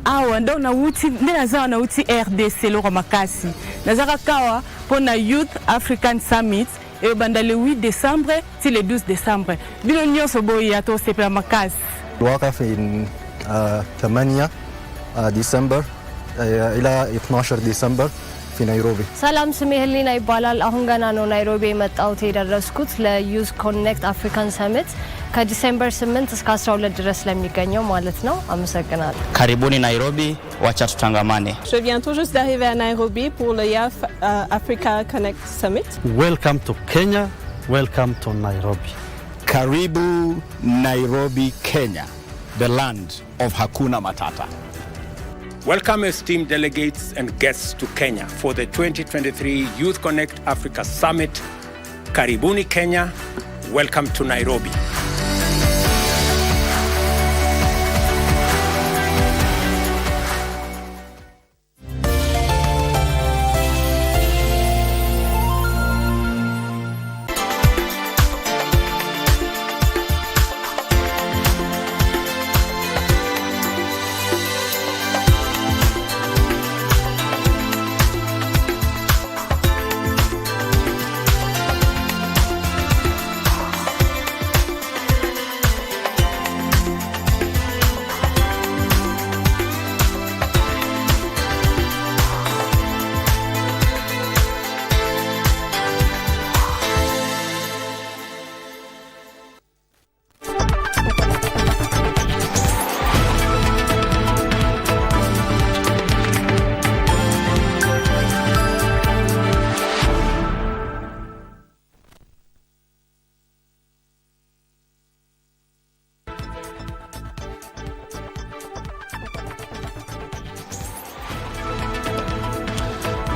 awa ndo na uti ndena za na uti RDC lo makasi nazaka kawa pona Youth African Summit et banda le 8 décembre ti le 12 décembre bino nyonso boya to sepela makasi الواقع في 8 ديسمبر إلى 12 ديسمبر في نيروبي. سلام سمي هلينا يبالال أهونغانا نو نيروبي متأوتي درسكوت ليوز كونكت أفريكان ساميت كديسمبر 8 እስከ 12 ድረስ ለሚገኘው ማለት ነው። አመሰግናለሁ። Karibuni Nairobi, wacha tutangamane. Je viens tout juste d'arriver à Nairobi pour le YAF Africa Connect Summit. Welcome to Kenya, welcome to Nairobi. Karibu Nairobi, Kenya, the land of Hakuna Matata. Welcome esteemed delegates and guests to Kenya for the 2023 Youth Connect Africa Summit. Karibuni Kenya, welcome to Nairobi.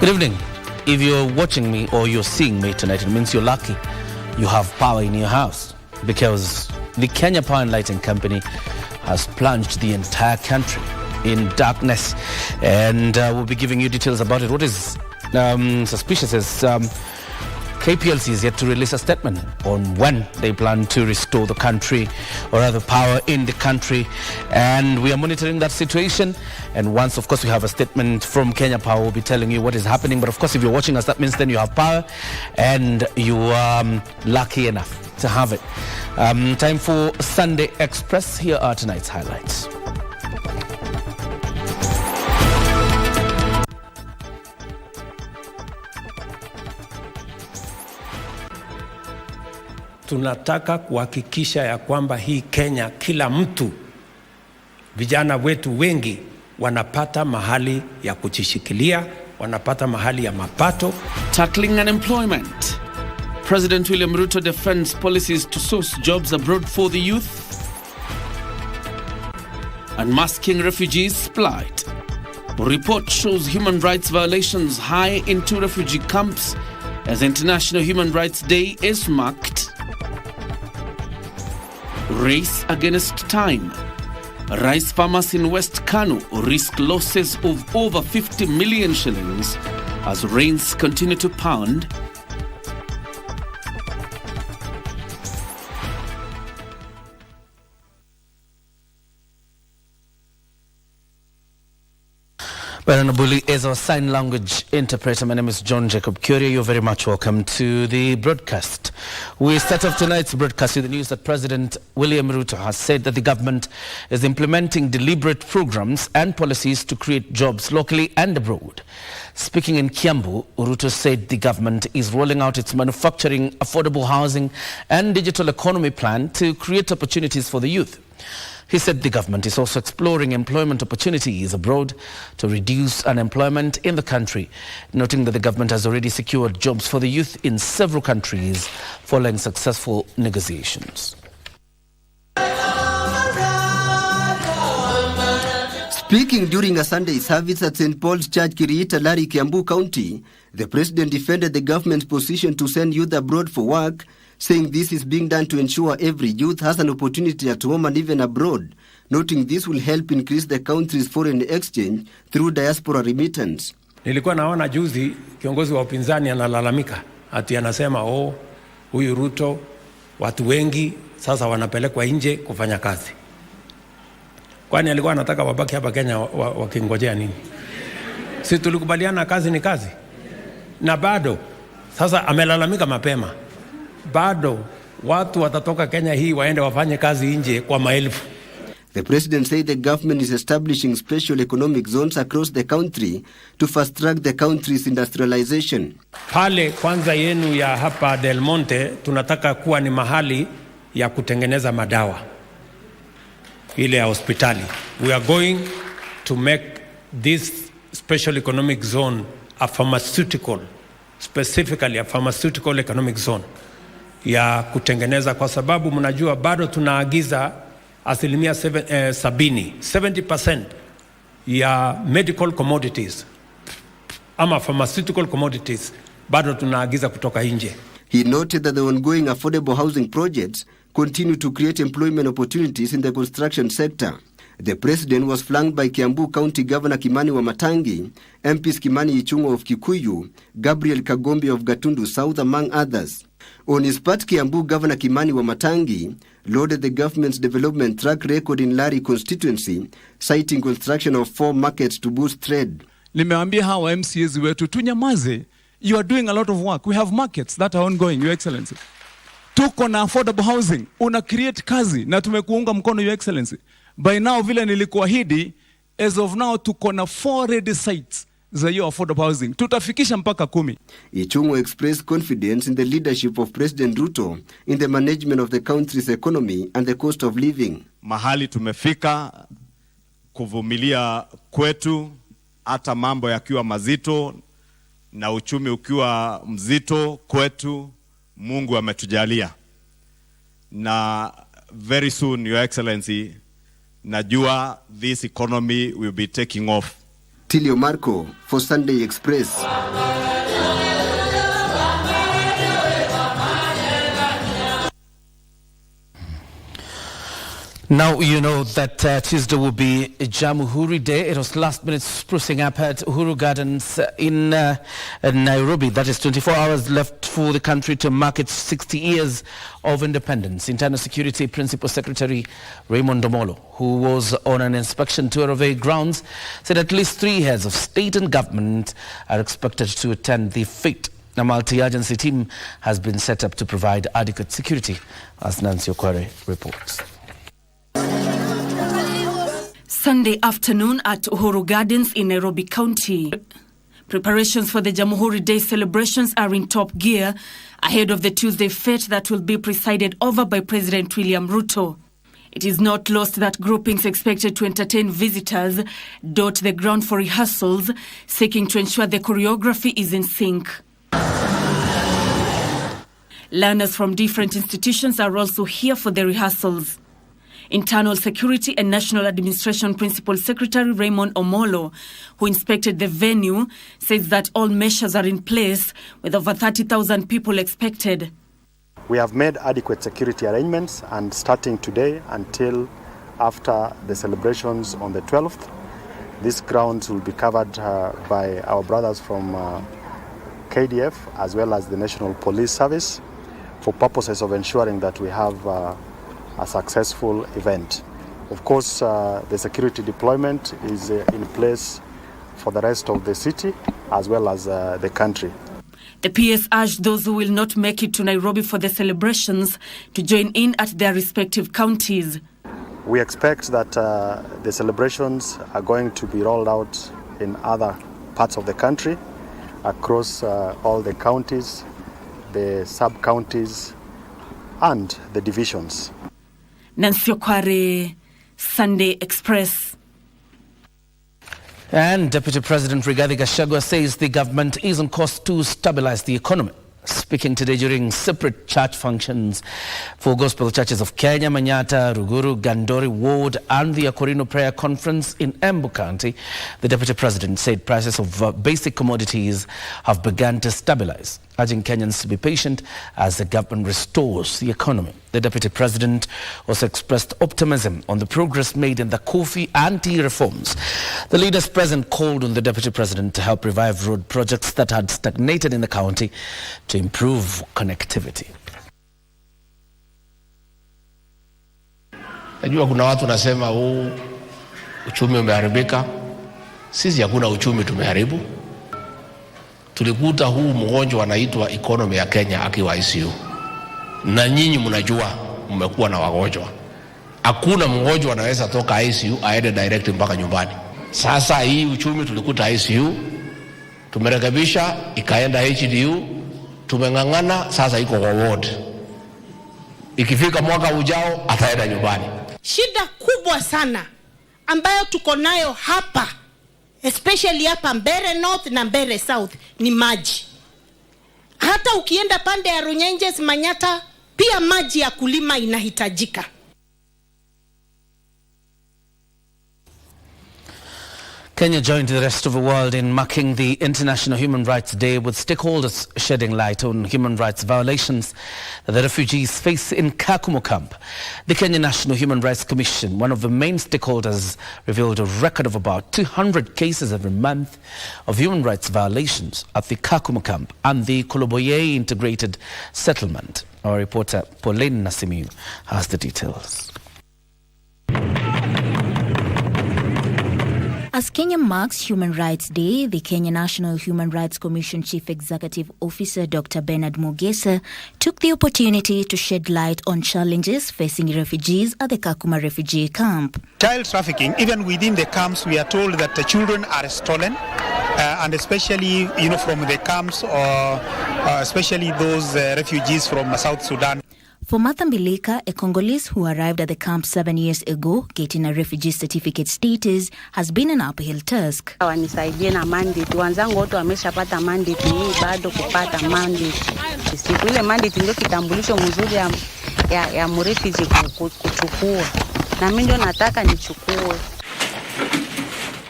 Good evening. If you're watching me or you're seeing me tonight, it means you're lucky. You have power in your house because the Kenya Power and Lighting Company has plunged the entire country in darkness, and we'll be giving you details about it. What is suspicious is KPLC is yet to release a statement on when they plan to restore the country, or rather power in the country, and we are monitoring that situation. And once, of course, we have a statement from Kenya Power, we'll be telling you what is happening. But of course, if you're watching us, that means then you have power, and you are lucky enough to have it. Time for Sunday Express. Here are tonight's highlights. Tunataka kuhakikisha ya kwamba hii Kenya kila mtu, vijana wetu wengi wanapata mahali ya kujishikilia, wanapata mahali ya mapato. Tackling unemployment. President William Ruto defends policies to source jobs abroad for the youth. Unmasking refugees' plight. Report shows human rights violations high in 2 refugee camps as International Human Rights Day is marked. Race against time. Rice farmers in West Kano risk losses of over 50 million shillings as rains continue to pound. Baranabuli is our sign language interpreter. My name is John Jacob Kioria. You're very much welcome to the broadcast. We start off tonight's broadcast with the news that President William Ruto has said that the government is implementing deliberate programs and policies to create jobs locally and abroad. Speaking in Kiambu, Ruto said the government is rolling out its manufacturing, affordable housing and digital economy plan to create opportunities for the youth. He said the government is also exploring employment opportunities abroad to reduce unemployment in the country, noting that the government has already secured jobs for the youth in several countries following successful negotiations. Speaking during a Sunday service at St. Paul's Church, Kiriita, Lari, Kiambu County, the president defended the government's position to send youth abroad for work, saying this is being done to ensure every youth has an opportunity at home and even abroad, noting this will help increase the country's foreign exchange through diaspora remittance. Nilikuwa naona juzi kiongozi wa upinzani analalamika ati anasema huyu Ruto watu wengi sasa wanapelekwa nje kufanya kazi. Kwani alikuwa anataka wabaki hapa Kenya wakingojea nini? Si tulikubaliana kazi ni kazi? Na bado sasa amelalamika mapema. Bado watu watatoka Kenya hii waende wafanye kazi nje kwa maelfu. The president said the government is establishing special economic zones across the country to fast-track the country's industrialization. Pale kwanza yenu ya hapa Del Monte tunataka kuwa ni mahali ya kutengeneza madawa ile ya hospitali. We are going to make this special economic zone a pharmaceutical, specifically a pharmaceutical economic zone ya kutengeneza, kwa sababu mnajua bado tunaagiza 70% ya medical commodities ama pharmaceutical commodities bado tunaagiza kutoka nje. He noted that the ongoing affordable housing projects continue to create employment opportunities in the construction sector. The president was flanked by Kiambu County Governor Kimani Wamatangi, MPs Kimani Ichung'wa of Kikuyu, Gabriel Kagombe of Gatundu South, among others. On his part, Kiambu Governor Kimani Wamatangi lauded the government's development track record in Lari constituency, citing construction of 4 markets to boost trade. Nimeambia hawa MCAs wetu tunyamaze. You are doing a lot of work. We have markets that are ongoing, Your Excellency. Tuko na affordable housing. Una create kazi na tumekuunga mkono, Your Excellency. By now, vile nilikuahidi, as of now, tuko na 4 ready sites za hiyo affordable housing. Tutafikisha mpaka 10. Ichung'wa expressed confidence in the leadership of President Ruto in the management of the country's economy and the cost of living. Mahali tumefika kuvumilia kwetu hata mambo yakiwa mazito na uchumi ukiwa mzito kwetu, Mungu ametujalia. Na very soon, Your Excellency, najua this economy will be taking off. Tilio Marco for Sunday Express. Now, you know that Tuesday will be Jamhuri Day. It was last minute sprucing up at Uhuru Gardens in Nairobi. That is 24 hours left for the country to mark its 60 years of independence. Internal Security Principal Secretary Raymond Omolo, who was on an inspection tour of the grounds, said at least 3 heads of state and government are expected to attend the fete. A multi-agency team has been set up to provide adequate security, as Nancy Okware reports. Sunday afternoon at Uhuru Gardens in Nairobi County. Preparations for the Jamhuri Day celebrations are in top gear ahead of the Tuesday fete that will be presided over by President William Ruto. It is not lost that groupings expected to entertain visitors dot the ground for rehearsals, seeking to ensure the choreography is in sync. Learners from different institutions are also here for the rehearsals. Internal Security and National Administration Principal Secretary Raymond Omolo, who inspected the venue, says that all measures are in place with over 30,000 people expected. We have made adequate security arrangements, and starting today until after the celebrations on the 12th, these grounds will be covered by our brothers from KDF as well as the National Police Service for purposes of ensuring that we have a successful event. Of course, the security deployment is in place for the rest of the city as well as the country. The PS urged those who will not make it to Nairobi for the celebrations to join in at their respective counties. We expect that the celebrations are going to be rolled out in other parts of the country, across all the counties, the sub-counties, and the divisions. Nancy Okware, Sunday Express. And Deputy President Rigathi Gachagua says the government is on course to stabilize the economy. Speaking today during separate church functions for Gospel Churches of Kenya, Manyata, Ruguru, Gandori Ward and the Akorino Prayer Conference in Embu County, the Deputy President said prices of basic commodities have begun to stabilize, urging Kenyans to be patient as the government restores the economy. The Deputy President also expressed optimism on the progress made in the Kofi anti-reforms. The leaders present called on the Deputy President to help revive road projects that had stagnated in the county to improve connectivity. Najua kuna watu nasema uchumi umeharibika. Sisi hakuna uchumi tumeharibu. Tulikuta huu mgonjwa anaitwa economy ya Kenya akiwa ICU. Na nyinyi mnajua mmekuwa na wagonjwa. Hakuna mgonjwa anaweza toka ICU aende direct mpaka nyumbani. Sasa hii uchumi tulikuta ICU, tumerekebisha ikaenda HDU, tumengangana sasa iko kwa ward. Ikifika mwaka ujao ataenda nyumbani. Shida kubwa sana ambayo tuko nayo hapa, especially hapa Mbeere North na Mbeere South, ni maji. Hata ukienda pande ya Runyenjes, Manyata, pia maji ya kulima inahitajika. Kenya joined the rest of the world in marking the International Human Rights Day, with stakeholders shedding light on human rights violations that the refugees face in Kakuma camp. The Kenya National Human Rights Commission, one of the main stakeholders, revealed a record of about 200 cases every month of human rights violations at the Kakuma camp and the Koloboye Integrated Settlement. Our reporter Pauline Nasimiu has the details. As Kenya marks Human Rights Day, the Kenya National Human Rights Commission Chief Executive Officer Dr. Bernard Mogesa took the opportunity to shed light on challenges facing refugees at the Kakuma refugee camp. Child trafficking, even within the camps, we are told that the children are stolen, and especially, from the camps, or especially those refugees from South Sudan. For Martha Mbilika, a Congolese who arrived at the camp 7 years ago, getting a refugee certificate status has been an uphill task. Wanisaidie na mandate. Wanzangu wote wameshapata mandate, mimi bado kupata mandate. Siku ile mandate ndio kitambulisho mzuri ya mrefugee kuchukua. Na mimi ndio nataka nichukue.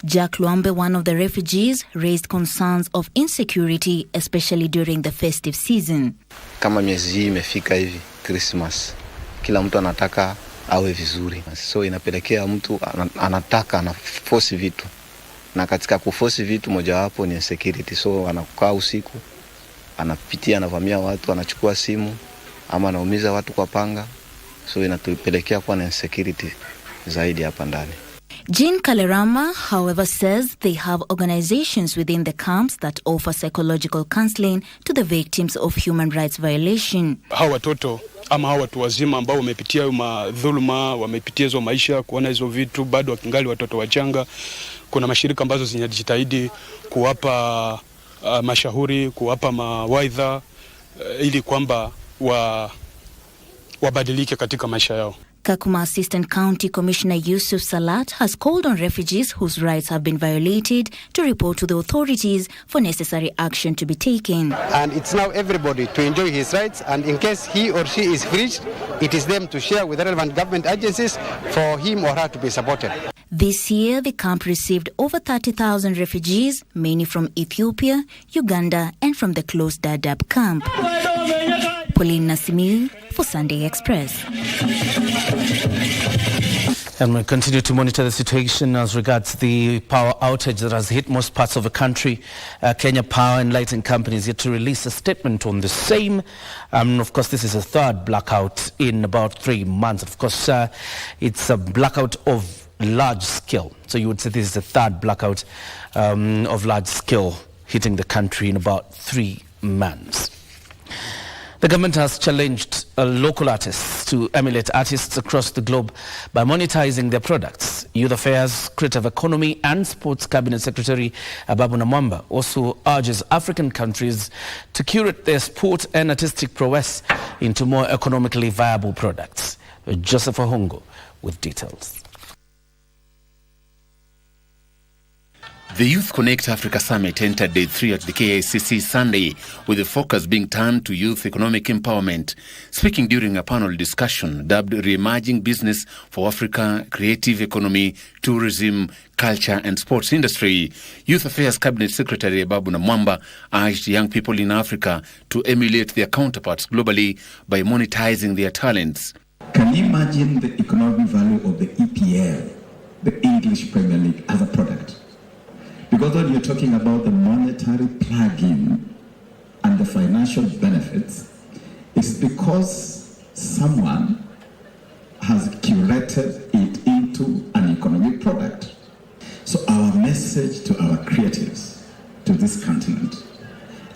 Jack Luambe, one of the refugees, raised concerns of insecurity, especially during the festive season. Kama miezi hii imefika hivi Christmas, kila mtu anataka awe vizuri, so inapelekea mtu anataka anaforce vitu, na katika kuforce vitu mojawapo ni insecurity. So anakaa usiku, anapitia, anavamia watu, anachukua simu ama anaumiza watu kwa panga, so inatupelekea kuwa na insecurity zaidi hapa ndani. Jean Kalerama, however, says they have organizations within the camps that offer psychological counseling to the victims of human rights violation. Hawa watoto ama hawa watu wazima ambao wamepitia madhuluma, wamepitia hizo maisha, kuona hizo vitu, bado wakingali watoto wachanga, kuna mashirika ambazo zinajitahidi kuwapa mashauri, kuwapa mawaidha ili kwamba wabadilike katika maisha yao. Kakuma Assistant County Commissioner Yusuf Salat has called on refugees whose rights have been violated to report to the authorities for necessary action to be taken. And it's now everybody to enjoy his rights, and in case he or she is breached, it is them to share with relevant government agencies for him or her to be supported. This year, the camp received over 30,000 refugees, many from Ethiopia, Uganda, and from the closed Dadaab camp. Pauline Nasimiu for Sunday Express. And we continue to monitor the situation as regards the power outage that has hit most parts of the country. Kenya Power and Lighting Company is yet to release a statement on the same. Of course, this is a third blackout in about 3 months. Of course, it's a blackout of large scale. So you would say this is the third blackout of large scale hitting the country in about 3 months. The government has challenged local artists to emulate artists across the globe by monetizing their products. Youth Affairs, Creative Economy and Sports Cabinet Secretary Ababu Namwamba also urges African countries to curate their sport and artistic prowess into more economically viable products. Joseph Ohongo with details. The Youth Connect Africa Summit entered day 3 at the KICC Sunday, with the focus being turned to youth economic empowerment. Speaking during a panel discussion dubbed Reemerging Business for Africa, Creative Economy, Tourism, Culture and Sports Industry, Youth Affairs Cabinet Secretary Ababu Namwamba urged young people in Africa to emulate their counterparts globally by monetizing their talents. Can you imagine the economic value of the EPL, the English Premier League, as a product? Because when you're talking about the monetary plug-in and the financial benefits, it's because someone has curated it into an economic product. message to our creatives, to this continent,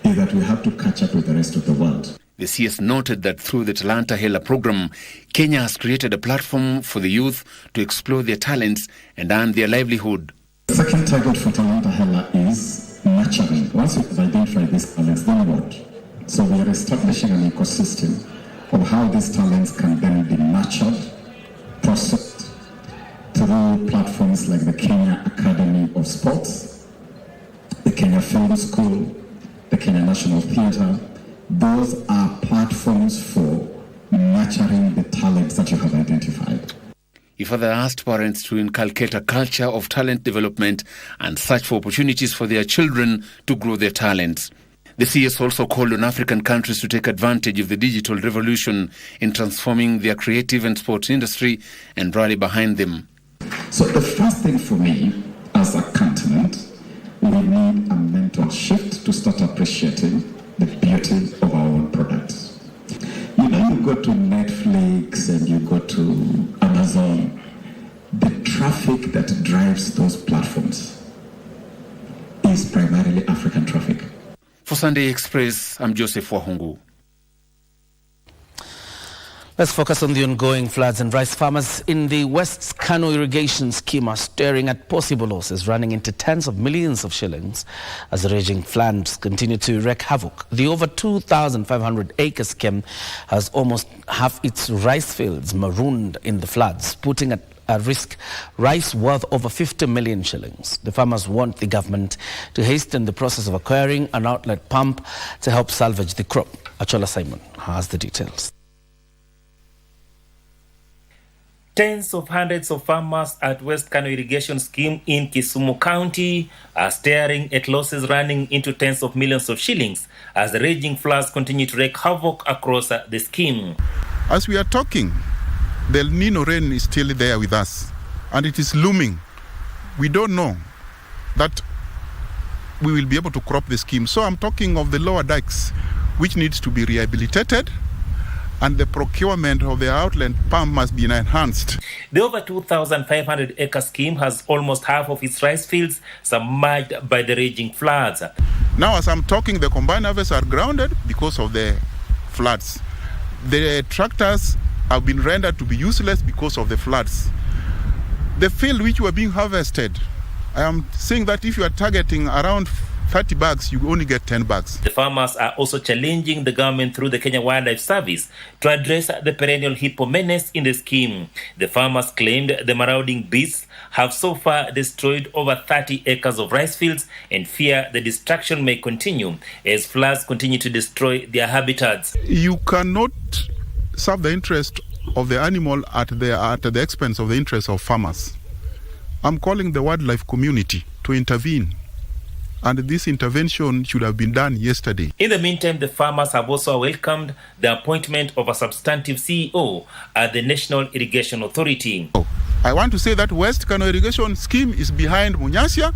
is that we have to catch up with the rest of the world. The CS noted that through the Talanta Hela program, Kenya has created a platform for the youth to explore their talents and earn their livelihood. The second target for Talanta Hela is nurturing. Once you've identified these talents, then what? So we are establishing an ecosystem of how these talents can then be nurtured, processed through platforms like the Kenya Academy of Sports, the Kenya Film School, the Kenya National Theatre. Those are platforms for nurturing the talents that you have identified. He further asked parents to inculcate a culture of talent development and search for opportunities for their children to grow their talents. The CS also called on African countries to take advantage of the digital revolution in transforming their creative and sports industry and rally behind them. So the first thing for me, as a continent, we need a mental shift to start appreciating the beauty of our own products. You know, you go to Netflix and you go to Amazon, the traffic that drives those platforms is primarily African traffic. For Sunday Express, I'm Joseph Wahungu. Let's focus on the ongoing floods, and rice farmers in the West's Kano irrigation scheme are staring at possible losses running into tens of millions of shillings as the raging floods continue to wreak havoc. The over 2,500 acre scheme has almost half its rice fields marooned in the floods, putting at risk rice worth over 50 million shillings. The farmers want the government to hasten the process of acquiring an outlet pump to help salvage the crop. Achola Simon has the details. Tens of hundreds of farmers at West Kano Irrigation Scheme in Kisumu County are staring at losses running into tens of millions of shillings as the raging floods continue to wreak havoc across the scheme. As we are talking, the El Nino rain is still there with us, and it is looming. We don't know that we will be able to crop the scheme. So I'm talking of the lower dikes, which needs to be rehabilitated, and the procurement of the outlet pump must be enhanced. The over 2,500 acre scheme has almost half of its rice fields submerged by the raging floods. Now, as I'm talking, the combine harvests are grounded because of the floods. The tractors have been rendered to be useless because of the floods. The field which were being harvested, I am saying that if you are targeting around 30 bags, you only get 10 bags. The farmers are also challenging the government through the Kenya Wildlife Service to address the perennial hippo menace in the scheme. The farmers claimed the marauding beasts have so far destroyed over 30 acres of rice fields and fear the destruction may continue as floods continue to destroy their habitats. You cannot serve the interest of the animal at the expense of the interests of farmers. I'm calling the wildlife community to intervene, and this intervention should have been done yesterday. In the meantime, the farmers have also welcomed the appointment of a substantive CEO at the National Irrigation Authority. I want to say that West Kano Irrigation Scheme is behind Munyasia,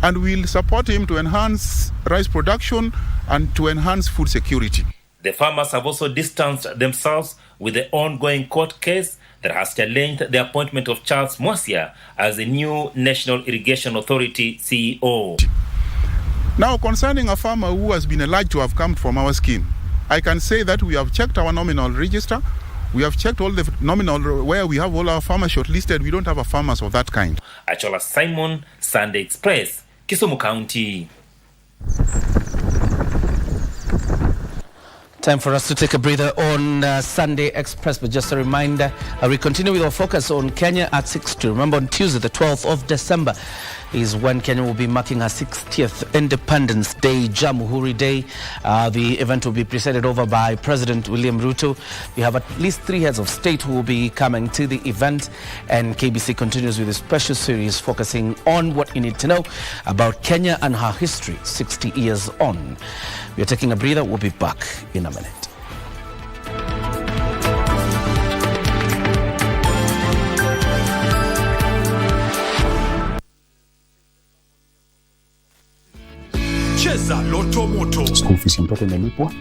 and will support him to enhance rice production and to enhance food security. The farmers have also distanced themselves with the ongoing court case that has challenged the appointment of Charles Mwasia as the new National Irrigation Authority CEO. Now, concerning a farmer who has been alleged to have come from our scheme, I can say that we have checked our nominal register. We have checked all the nominal where we have all our farmers shortlisted. We don't have a farmers of that kind. Achola Simon, Sunday Express, Kisumu County. Time for us to take a breather on Sunday Express, but just a reminder, we continue with our focus on Kenya at 6:2. Remember, on Tuesday, the 12th of December, is when Kenya will be marking her 60th Independence Day, Jamhuri Day. The event will be presided over by President William Ruto. We have at least 3 heads of state who will be coming to the event, and KBC continues with a special series focusing on what you need to know about Kenya and her history 60 years on. We are taking a breather. We'll be back in a minute. Cheza Loto Moto. School fees ya mtoto imelipwa,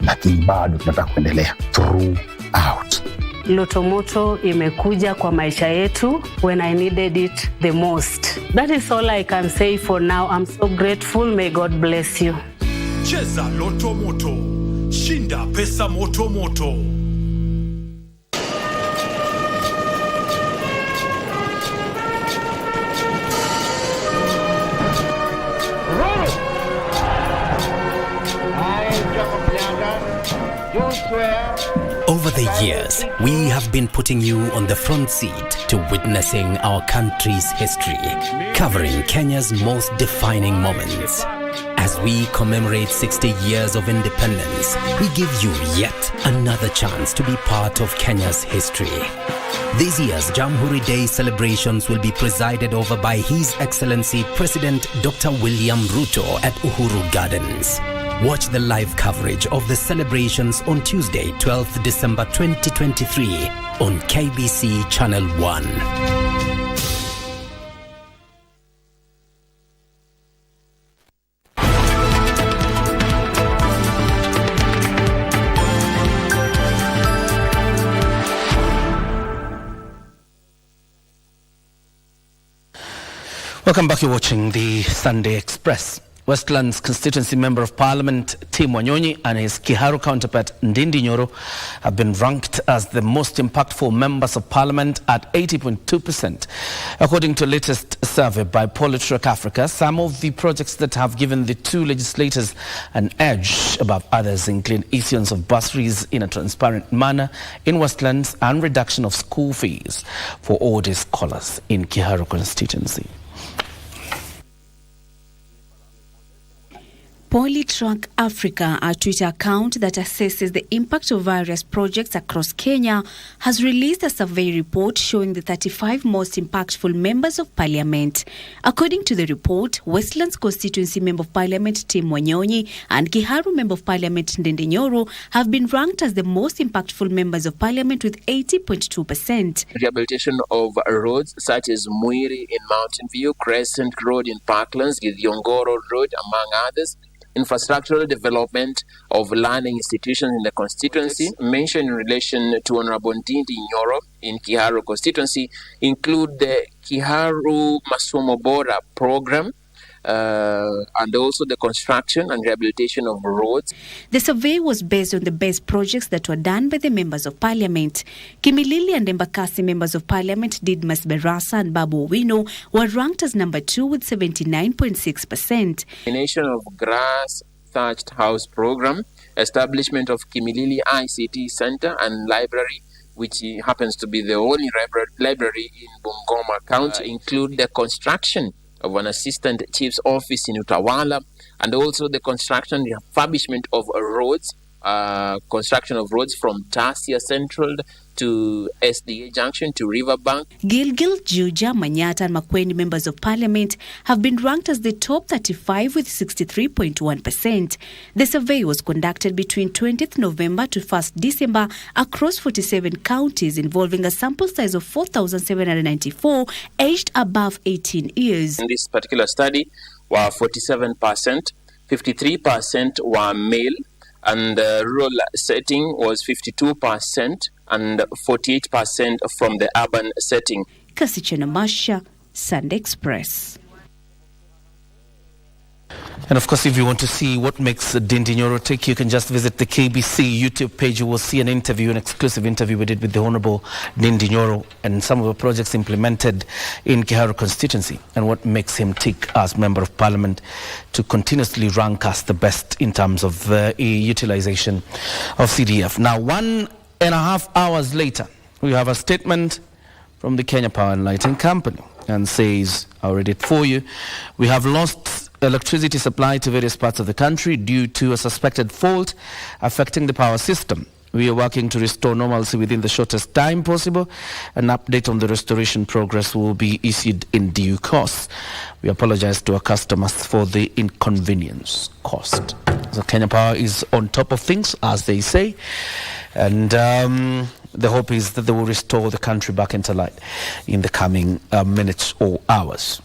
lakini bado tunataka kuendelea throughout. Lotomoto imekuja kwa maisha yetu when I needed it the most. That is all I can say for now. I'm so grateful. May God bless you. Cheza Lotomoto. Shinda pesa moto moto. Over the years, we have been putting you on the front seat to witnessing our country's history, covering Kenya's most defining moments. As we commemorate 60 years of independence, we give you yet another chance to be part of Kenya's history. This year's Jamhuri Day celebrations will be presided over by His Excellency President Dr. William Ruto at Uhuru Gardens. Watch the live coverage of the celebrations on Tuesday, 12th December 2023 on KBC Channel 1. Welcome back. You're watching the Sunday Express. Westlands Constituency Member of Parliament Tim Wanyonyi and his Kiharu counterpart Ndindi Nyoro have been ranked as the most impactful members of Parliament at 80.2%. According to the latest survey by Politrack Africa, some of the projects that have given the two legislators an edge above others include issuance of bursaries in a transparent manner in Westlands and reduction of school fees for all the scholars in Kiharu constituency. Politrack Africa, a Twitter account that assesses the impact of various projects across Kenya, has released a survey report showing the 35 most impactful members of parliament. According to the report, Westlands Constituency Member of Parliament Tim Wanyonyi and Kiharu Member of Parliament Ndindi Nyoro have been ranked as the most impactful members of parliament with 80.2%. Rehabilitation of roads such as Muiri in Mountain View, Crescent Road in Parklands, Githiongoro Road, among others. Infrastructural development of learning institutions in the constituency mentioned in relation to Honorable Ndindi Nyoro in Kiharu constituency include the Kiharu Masomo Bora program and also the construction and rehabilitation of roads. The survey was based on the best projects that were done by the members of parliament. Kimilili and Embakasi members of parliament, Didmas Berasa and Babu Owino, were ranked as number 2 with 79.6%. Elimination of grass thatched house program, establishment of Kimilili ICT Center and library, which happens to be the only library in Bungoma County, include the construction of an assistant chief's office in Utawala, and also the construction and refurbishment of roads, construction of roads from Tasia Central to SDA Junction to Riverbank. Gilgil, Juja, Manyata and Makueni members of parliament have been ranked as the top 35 with 63.1%. The survey was conducted between 20th November to 1st December across 47 counties involving a sample size of 4,794 aged above 18 years. In this particular study, were 47%, 53% were male, and the rural setting was 52%, and 48% from the urban setting. Kasichana Masha, Sunday Express. And of course, if you want to see what makes Ndindi Nyoro tick, you can just visit the KBC YouTube page. You will see an exclusive interview we did with the Honorable Ndindi Nyoro and some of the projects implemented in Kiharu constituency and what makes him tick as Member of Parliament to continuously rank us the best in terms of utilization of CDF. Now, 1.5 hours later, we have a statement from the Kenya Power and Lighting Company and says, I'll read it for you, we have lost electricity supply to various parts of the country due to a suspected fault affecting the power system. We are working to restore normalcy within the shortest time possible. An update on the restoration progress will be issued in due course. We apologize to our customers for the inconvenience caused. So Kenya Power is on top of things, as they say, and the hope is that they will restore the country back into light in the coming minutes or hours.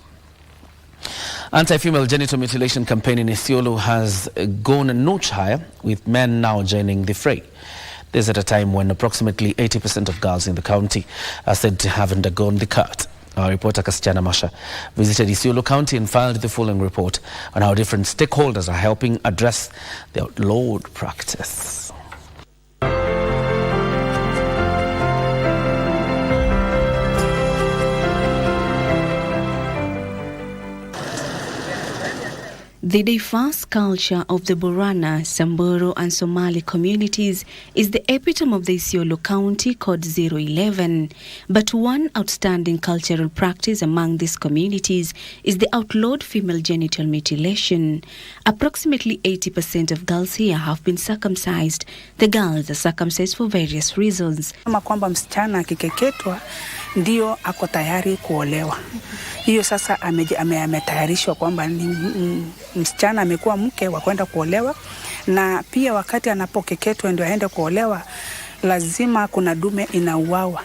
Anti-female genital mutilation campaign in Isiolo has gone a notch higher, with men now joining the fray. This at a time when approximately 80% of girls in the county are said to have undergone the cut. Our reporter Kasichana Masha visited Isiolo County and filed the following report on how different stakeholders are helping address the outlawed practice. The diverse culture of the Borana, Samburu and Somali communities is the epitome of the Isiolo County Code 011. But one outstanding cultural practice among these communities is the outlawed female genital mutilation. Approximately 80% of girls here have been circumcised. The girls are circumcised for various reasons. Kama kwamba msichana akikeketwa ndio ako tayari kuolewa. Hiyo sasa ametayarishwa kwamba msichana amekuwa mke wa kwenda kuolewa, na pia wakati anapokeketwa ndio aende kuolewa, lazima kuna dume inauawa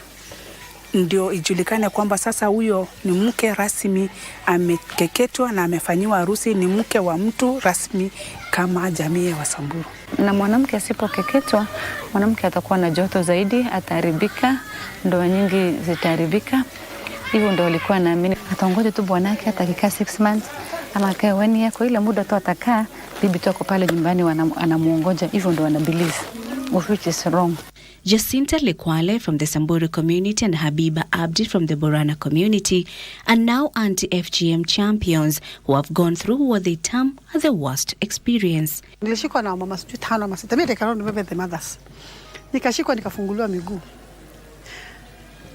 ndio ijulikane kwamba sasa huyo ni mke rasmi, amekeketwa na amefanyiwa harusi, ni mke wa mtu rasmi kama jamii ya Wasamburu. Na mwanamke asipokeketwa, mwanamke atakuwa na joto zaidi, ataharibika, ndoa nyingi zitaharibika. Hivyo ndio walikuwa naamini atangoja tu bwanake atakikaa 6 months ama akae 1 year, kwa ile muda tu atakaa, bibi tu ako pale nyumbani anamuongoja. Hivyo ndio wanabelieve, which is wrong. Jacinta Lekwale from the Samburu community and Habiba Abdi from the Borana community are now anti-FGM champions who have gone through what they term as the worst experience. Nilishikwa na mama sijui 5 ama 6. Mimi nikaona nimebeba the mothers. Nikashikwa nikafunguliwa miguu.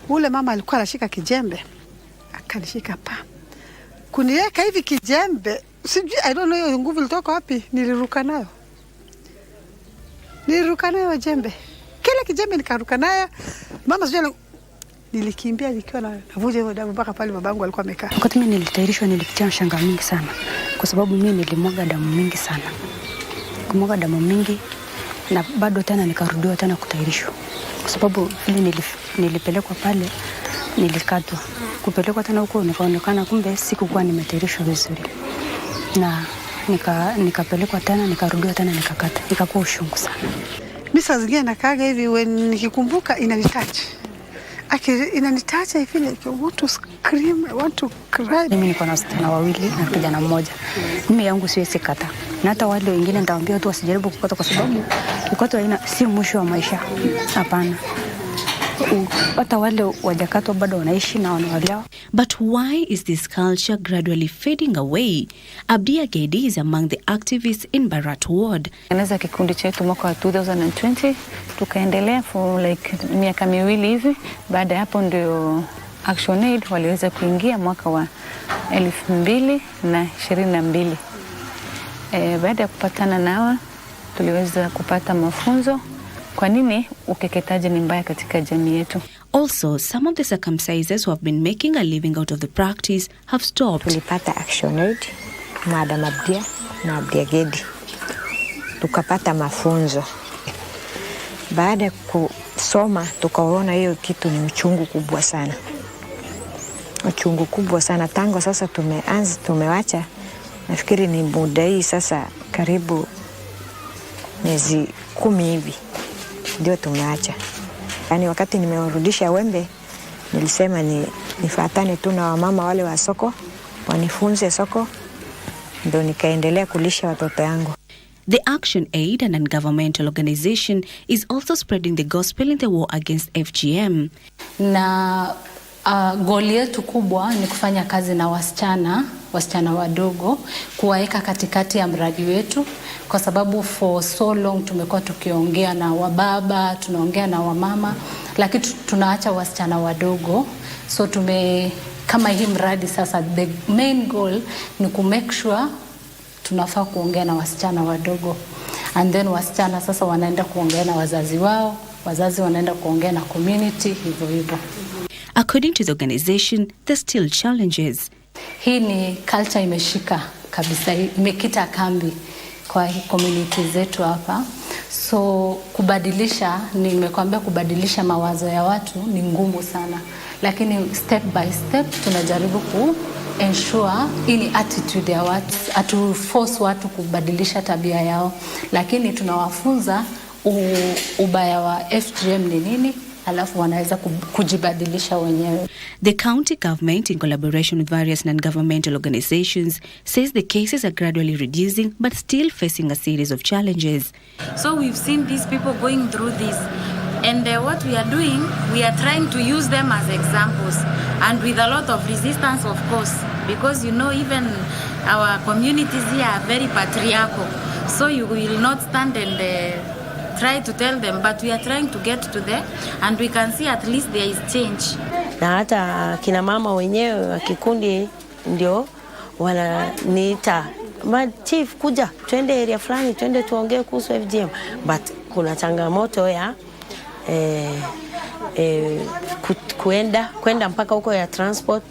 Ule mama alikuwa anashika kijembe. Akanishika pa. Kuniweka hivi kijembe. Sijui I don't know hiyo nguvu ilitoka wapi. Niliruka nayo jembe. Kile kijembe nikaruka nayo. Mama sijui nilikimbia nikiwa navuja hiyo damu mpaka pale babangu alikuwa amekaa. Wakati mimi nilitayarishwa nilipitia shanga mingi sana. Kwa sababu mimi nilimwaga damu mingi sana. Kumwaga damu mingi na bado tena nikarudiwa tena kutayarishwa. Kwa sababu vile nilipelekwa pale nilikatwa. Kupelekwa tena huko nikaonekana kumbe sikuwa nimetayarishwa vizuri. Na nikapelekwa tena nikarudiwa tena nikakata. Nikakuwa ushungu sana. Mimi saa zingine nakaga hivi nikikumbuka inanitouch. Inanitouch I feel like I want to scream, I want to cry. Mimi niko na wasichana 2 na kijana mmoja. Mimi yangu siwezi kata. Na hata wale wengine nitawaambia tu wasijaribu kukata kwa sababu kukata si mwisho wa maisha. Hapana. Hata wale wajakatwa bado wanaishi na wanaolewa. But why is this culture gradually fading away? Abdia Gedi is among the activists in Barat Ward. Anaweza kikundi chetu mwaka wa 2020 tukaendelea for like miaka 2 hivi. Baada hapo ndio Action Aid waliweza kuingia mwaka wa 2022. Baada ya kupatana nao tuliweza kupata mafunzo kwa nini ukeketaji ni mbaya katika jamii yetu. Also, some of the circumcisers who have been making a living out of the practice have stopped. Tulipata Action Aid, Madam Abdia na Abdia Gedi. Tukapata mafunzo. Baada ya kusoma tukaona hiyo kitu ni uchungu kubwa sana. Uchungu kubwa sana. Tangu sasa tumewacha. Nafikiri ni muda hii sasa karibu miezi 10 hivi. Ndio tumeacha. Yaani wakati nimewarudisha wembe nilisema nifuatane tu na wamama wale wa soko wanifunze soko, ndio nikaendelea kulisha watoto yangu. The Action Aid, an non-governmental organization, is also spreading the gospel in the war against FGM. Na goli yetu kubwa ni kufanya kazi na wasichana wadogo, kuwaeka katikati ya mradi wetu, kwa sababu for so long tumekuwa tukiongea na wababa, tunaongea na wamama, lakini tunaacha wasichana wadogo. So kama hii mradi sasa, the main goal ni ku make sure tunafaa kuongea na wasichana wadogo, and then wasichana sasa wanaenda kuongea na wazazi wao, wazazi wanaenda kuongea na community, hivyo. According to the organization, there's still challenges. Hii ni culture imeshika kabisa, imekita kambi kwa community zetu hapa. So nimekwambia kubadilisha mawazo ya watu ni ngumu sana. Lakini step by step tunajaribu ensure ini attitude ya watu, force watu kubadilisha tabia yao. Lakini tunawafunza ubaya wa FGM ni nini, alafu wanaweza kujibadilisha wenyewe. The county government, in collaboration with various non-governmental organizations, says the cases are gradually reducing but still facing a series of challenges. So we've seen these people going through this, and what we are doing, we are trying to use them as examples, and with a lot of resistance, of course, because even our communities here are very patriarchal, so you will not stand and try to tell them, but we are trying to get to there, and we can see at least there is change. Na hata kina mama wenyewe wa kikundi ndio wananiita, chief, kuja twende area fulani, twende tuongee kuhusu FGM, but kuna changamoto ya kwenda mpaka huko ya transport.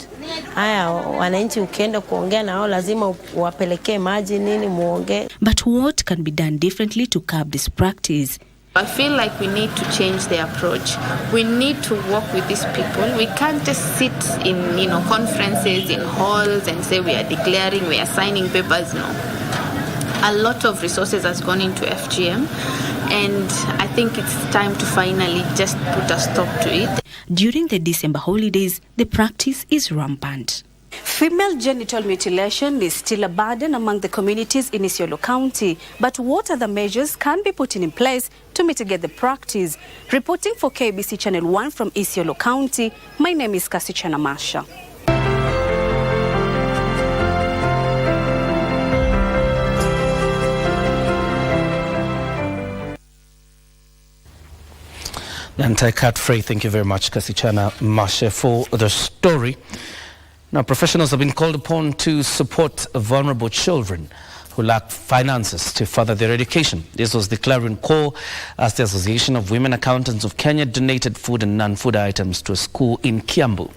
Haya, wananchi ukienda kuongea na wao lazima wapelekee maji nini muongee. But what can be done differently to curb this practice? I feel like we need to change the approach. We need to work with these people. We can't just sit in conferences, in halls and say we are declaring, we are signing papers. No. A lot of resources has gone into FGM, and I think it's time to finally just put a stop to it. During the December holidays, the practice is rampant. Female genital mutilation is still a burden among the communities in Isiolo County, but what other measures can be put in place to mitigate the practice? Reporting for KBC Channel 1 from Isiolo County, my name is Kasichana Masha. Anti-Cat Frey, thank you very much, Kasichana Mashe, for the story. Now, professionals have been called upon to support vulnerable children who lack finances to further their education. This was the clarion call as the Association of Women Accountants of Kenya donated food and non-food items to a school in Kiambu.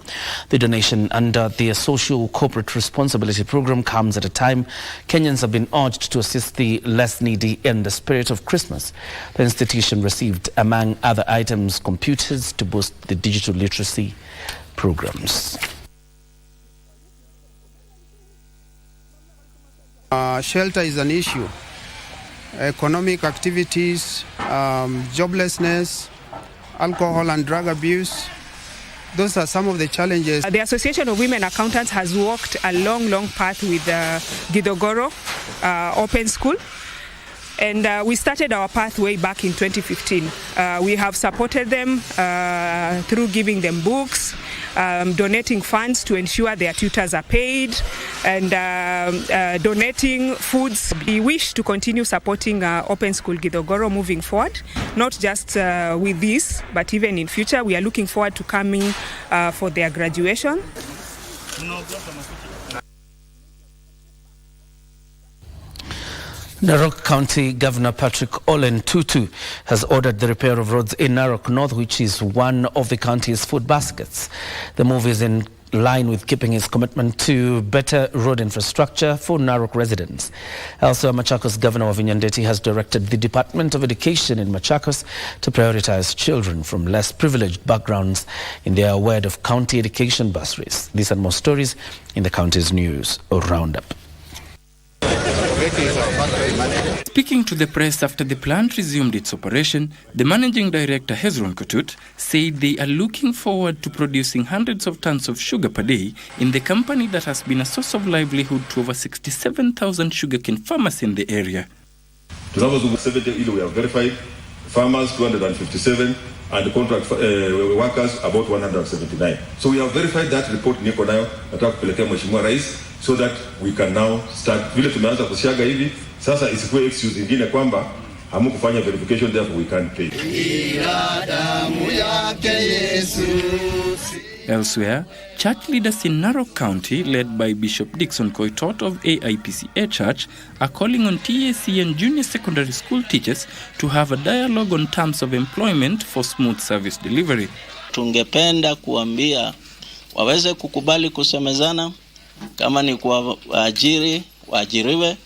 The donation under the Social Corporate Responsibility Program comes at a time Kenyans have been urged to assist the less needy in the spirit of Christmas. The institution received, among other items, computers to boost the digital literacy programs. Shelter is an issue. Economic activities, joblessness, alcohol and drug abuse. Those are some of the challenges. The Association of Women Accountants has walked a long path with Gidogoro Open School. And we started our pathway back in 2015. We have supported them through giving them books, donating funds to ensure their tutors are paid, and donating foods. We wish to continue supporting Open School Gidogoro moving forward, not just with this, but even in future. We are looking forward to coming for their graduation. Narok County Governor Patrick Olen Tutu has ordered the repair of roads in Narok North, which is one of the county's food baskets. The move is in line with keeping his commitment to better road infrastructure for Narok residents. Also, Machakos Governor Wavinya Ndeti has directed the Department of Education in Machakos to prioritize children from less privileged backgrounds in their award of county education bursaries. These and more stories in the county's news roundup. Speaking to the press after the plant resumed its operation, the managing director Hezron Kotut said they are looking forward to producing hundreds of tons of sugar per day in the company that has been a source of livelihood to over 67,000 sugarcane farmers in the area. 70 we have verified, farmers 257, and contract workers about 179. So we have verified that report niko nayo, nataka kupelekea Mheshimiwa Rais so that we can now start. Vile tumeanza kusiaga hivi, sasa isikuwe excuse ingine kwamba hamukufanya verification, therefore we can't pay. Elsewhere, church leaders in Narok County, led by Bishop Dixon Koitot of AIPCA Church, are calling on TAC and junior secondary school teachers to have a dialogue on terms of employment for smooth service delivery. Tungependa kuambia waweze kukubali kusemezana, kama ni kuajiri, waajiriwe,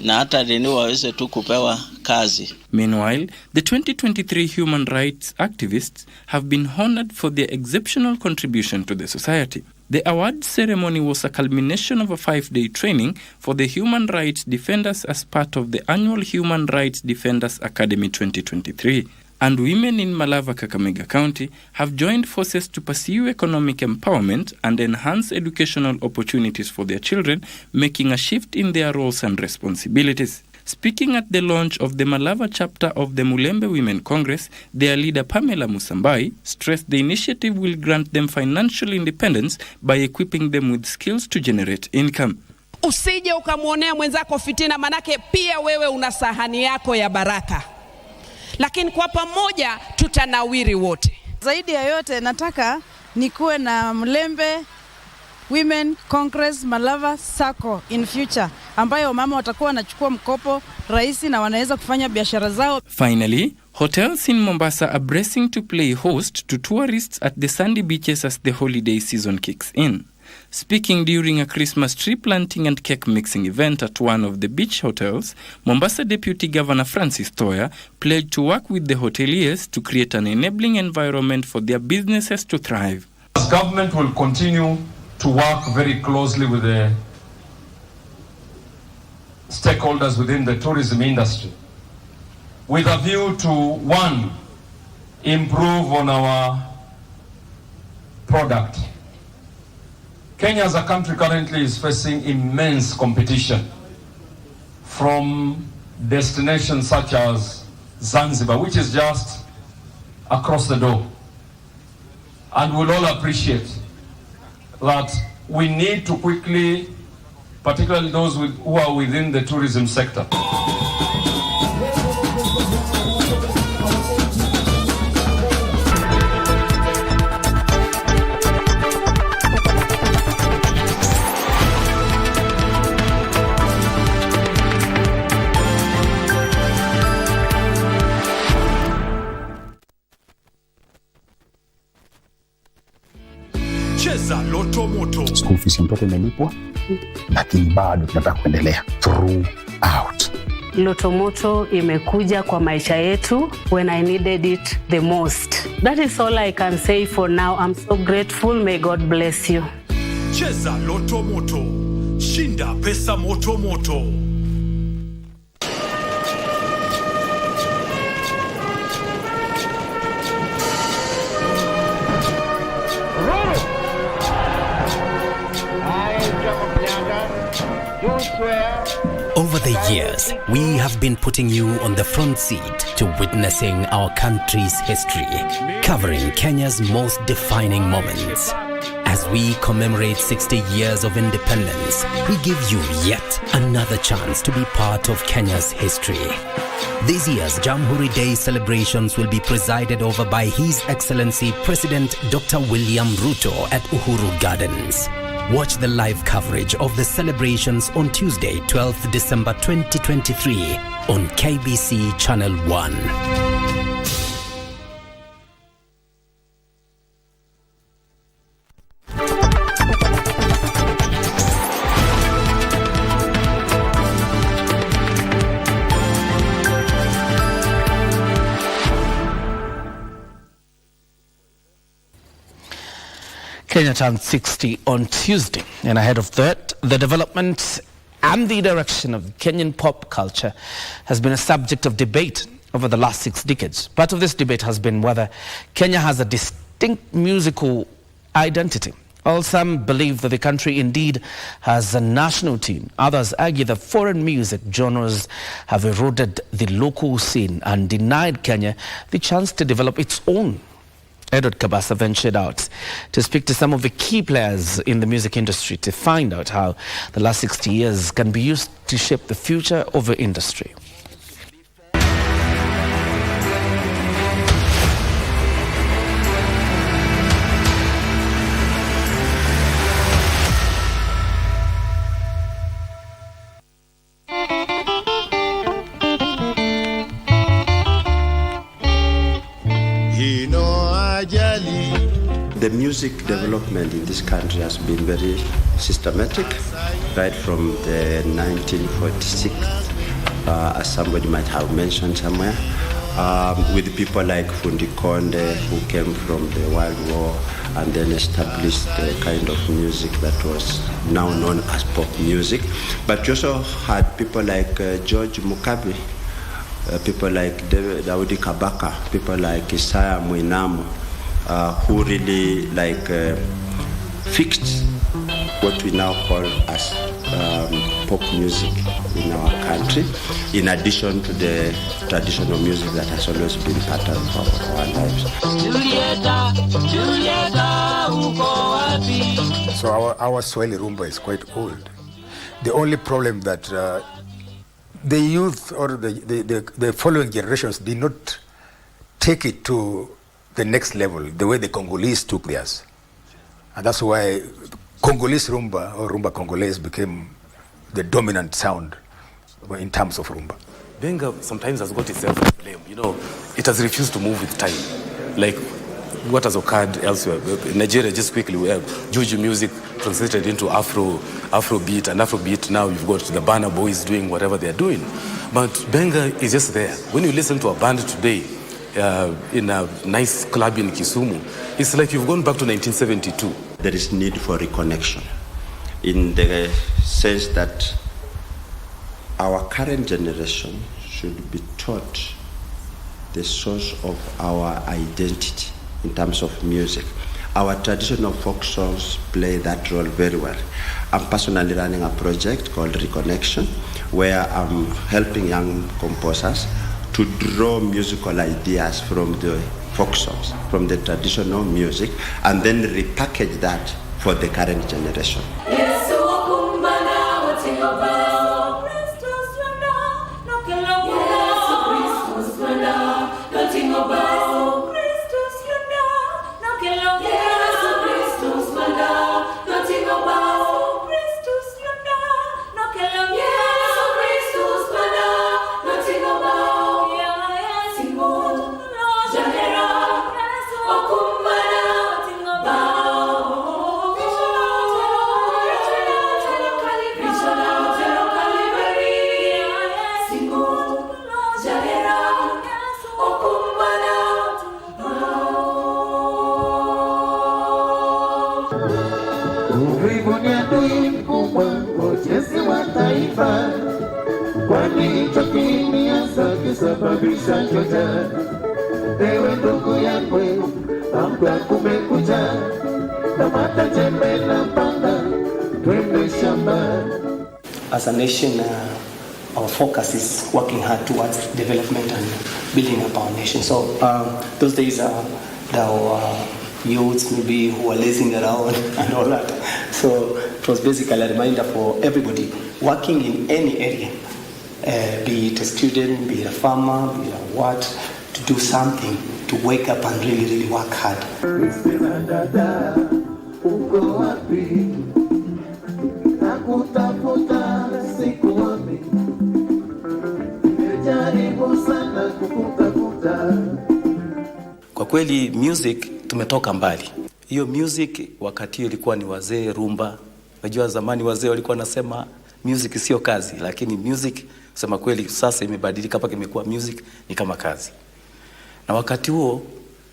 na hata deni waweze tu kupewa kazi. Meanwhile, the 2023 human rights activists have been honored for their exceptional contribution to the society. The award ceremony was a culmination of a 5-day training for the human rights defenders as part of the annual Human Rights Defenders Academy 2023. And women in Malava, Kakamega County have joined forces to pursue economic empowerment and enhance educational opportunities for their children, making a shift in their roles and responsibilities. Speaking at the launch of the Malava chapter of the Mulembe Women Congress, their leader Pamela Musambai stressed the initiative will grant them financial independence by equipping them with skills to generate income. Usije ukamwonea mwenzako fitina, manake pia wewe una sahani yako ya baraka. Lakini kwa pamoja tutanawiri wote. Zaidi ya yote nataka nikuwe na Mulembe Women Congress Malava Sacco in future, ambayo mama watakuwa wanachukua mkopo rahisi na wanaweza kufanya biashara zao. Finally, hotels in Mombasa are bracing to play host to tourists at the sandy beaches as the holiday season kicks in. Speaking during a Christmas tree planting and cake mixing event at one of the beach hotels, Mombasa Deputy Governor Francis Toya pledged to work with the hoteliers to create an enabling environment for their businesses to thrive. As government will continue to work very closely with the stakeholders within the tourism industry with a view to, one, improve on our product. Kenya as a country currently is facing immense competition from destinations such as Zanzibar, which is just across the door. And we'll all appreciate that we need to quickly, particularly those who are within the tourism sector, Cheza Loto Moto. School fees mtoto imelipwa, lakini bado tunataka kuendelea throughout. Loto Moto imekuja kwa maisha yetu when I needed it the most. That is all I can say for now. I'm so grateful. May God bless you. Cheza Loto Moto. Shinda pesa moto moto. Over the years, we have been putting you on the front seat to witnessing our country's history, covering Kenya's most defining moments. As we commemorate 60 years of independence, we give you yet another chance to be part of Kenya's history. This year's Jamhuri Day celebrations will be presided over by His Excellency President Dr. William Ruto at Uhuru Gardens. Watch the live coverage of the celebrations on Tuesday, 12th December 2023 on KBC Channel 1. Kenya turned 60 on Tuesday, and ahead of that, the development and the direction of Kenyan pop culture has been a subject of debate over the last 6 decades. Part of this debate has been whether Kenya has a distinct musical identity. While some believe that the country indeed has a national tune, others argue that foreign music genres have eroded the local scene and denied Kenya the chance to develop its own. Edward Kabasa ventured out to speak to some of the key players in the music industry to find out how the last 60 years can be used to shape the future of the industry. The music development in this country has been very systematic, right from the 1946, as somebody might have mentioned somewhere, with people like Fundi Konde, who came from the World War and then established the kind of music that was now known as pop music. But you also had people like George Mukabi, people like Daudi Kabaka, people like Isaiah Mwinamo, who really fixed what we now call as pop music in our country, in addition to the traditional music that has always been part of our lives. So our Swahili rumba is quite old. The only problem that the youth or the following generations did not take it to the next level, the way the Congolese took theirs. And that's why Congolese rumba or rumba Congolese became the dominant sound in terms of rumba. Benga sometimes has got itself to blame. You know, it has refused to move with time. Like what has occurred elsewhere. In Nigeria, just quickly, we have Juju music translated into Afrobeat, and Afrobeat now you've got the Burna Boys doing whatever they're doing. But Benga is just there. When you listen to a band today, in a nice club in Kisumu, it's like you've gone back to 1972. There is need for reconnection in the sense that our current generation should be taught the source of our identity in terms of music. Our traditional folk songs play that role very well. I'm personally running a project called Reconnection, where I'm helping young composers to draw musical ideas from the folk songs, from the traditional music, and then repackage that for the current generation. As a nation, our focus is working hard towards development and building up our nation. So those days are our youths maybe who are lazing around and all that. So it was basically a reminder for everybody working in any area, be it a student, be it a farmer, be it a what, to do something, to wake up and really, really work hard. Kwa kweli music tumetoka mbali. Hiyo music wakati hiyo ilikuwa ni wazee rumba. Unajua zamani wazee walikuwa nasema music sio kazi, lakini music kusema kweli sasa imebadilika mpaka imekuwa music ni kama kazi. Na wakati huo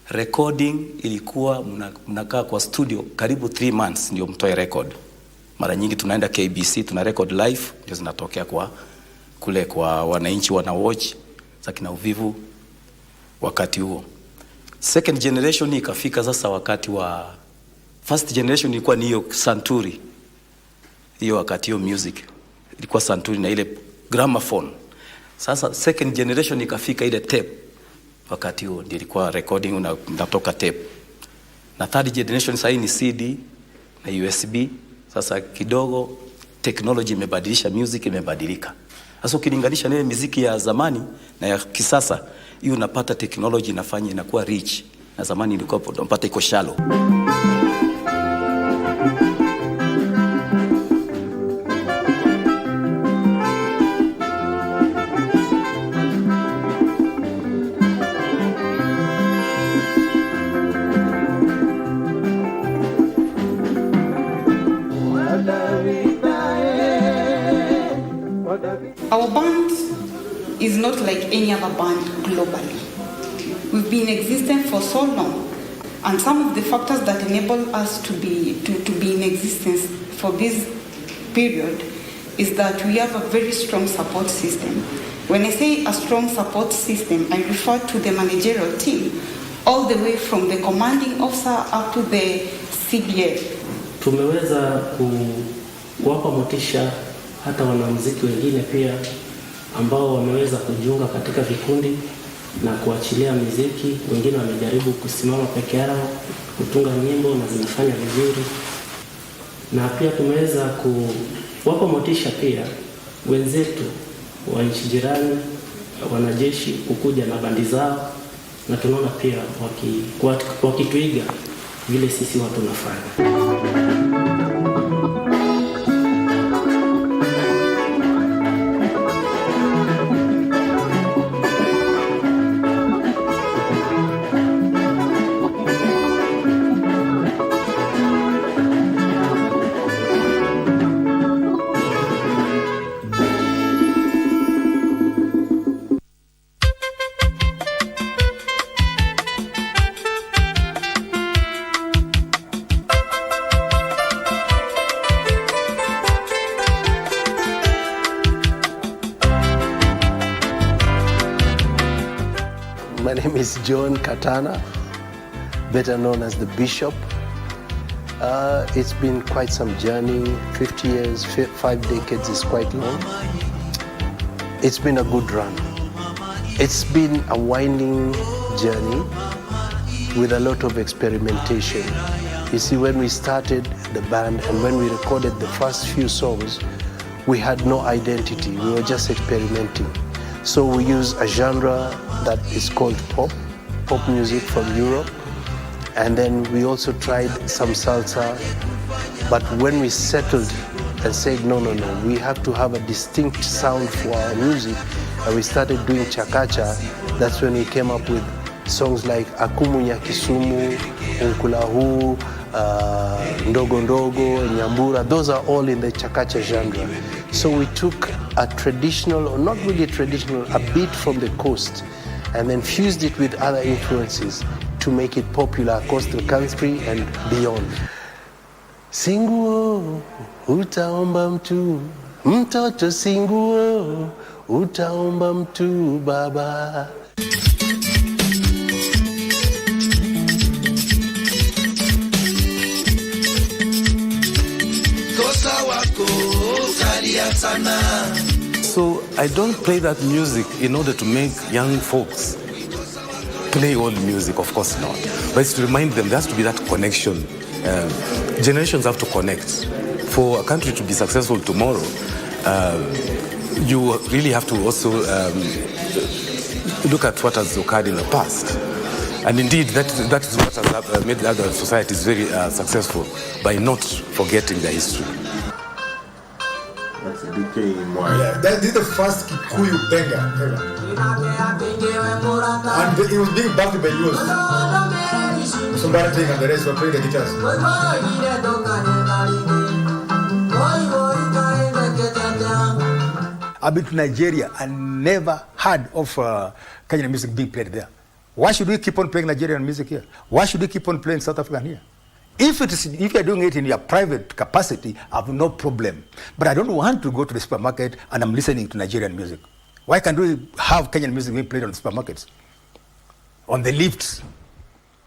recording ilikuwa mnakaa kwa studio karibu 3 months ndio mtoe record. Mara nyingi tunaenda KBC, tuna record live, ndio zinatokea kwa kule kwa wananchi wana watch za kina uvivu wakati huo. Second generation ikafika sasa wakati wa first generation ilikuwa ni hiyo santuri. Hiyo wakati hiyo music ilikuwa santuri na ile gramophone. Sasa second generation ikafika ile tape. Wakati huo ndio ilikuwa recording unatoka tape. Na third generation sasa ni CD na USB. Sasa kidogo technology imebadilisha, music imebadilika. Sasa ukilinganisha na ile muziki ya zamani na ya kisasa, hiyo unapata technology inafanya inakuwa rich. Na zamani ilikuwa unapata iko shallow. Our band is not like any other band globally. We've been existing for so long, and some of the factors that enable us to be in existence for this period is that we have a very strong support system. When I say a strong support system, I refer to the managerial team, all the way from the commanding officer up to the CBF. Tumeweza kuwapa motisha hata wanamuziki wengine pia ambao wameweza kujiunga katika vikundi na kuachilia muziki. Wengine wamejaribu kusimama peke yao kutunga nyimbo na zinafanya vizuri, na pia tumeweza kuwapa motisha pia wenzetu wa nchi jirani, wanajeshi kukuja na bandi zao, na tunaona pia wakituiga vile sisi watu tunafanya. My name is John Katana, better known as the Bishop. It's been quite some journey. 50 years, 5 decades is quite long. It's been a good run. It's been a winding journey with a lot of experimentation. You see, when we started the band and when we recorded the first few songs, we had no identity. We were just experimenting. So we use a genre that is called pop music from Europe. And then we also tried some salsa. But when we settled and said, no, we have to have a distinct sound for our music, and we started doing chakacha, that's when we came up with songs like Akumunya Kisumu, Unkulahu, Ndogo Ndogo, Nyambura. Those are all in the chakacha genre. So we took a traditional, or not really traditional, a beat from the coast, and then fused it with other influences to make it popular across the country and beyond. Singuo, utaomba mtu, mtoto singuo, utaomba mtu baba. So I don't play that music in order to make young folks play old music, of course not. But it's to remind them there has to be that connection. Generations have to connect. For a country to be successful tomorrow, you really have to also look at what has occurred in the past. And indeed, that is what has made other societies very successful, by not forgetting their history. That's a decay in wine. Yeah, that is the first Kikuyu banger ever. And it was being backed by yours. Somebody taking and the rest were playing the guitars. I've been to Nigeria and never heard of Kenyan music being played there. Why should we keep on playing Nigerian music here? Why should we keep on playing South African here? If you're doing it in your private capacity, I have no problem. But I don't want to go to the supermarket and I'm listening to Nigerian music. Why can't we have Kenyan music being played on the supermarkets? On the lifts?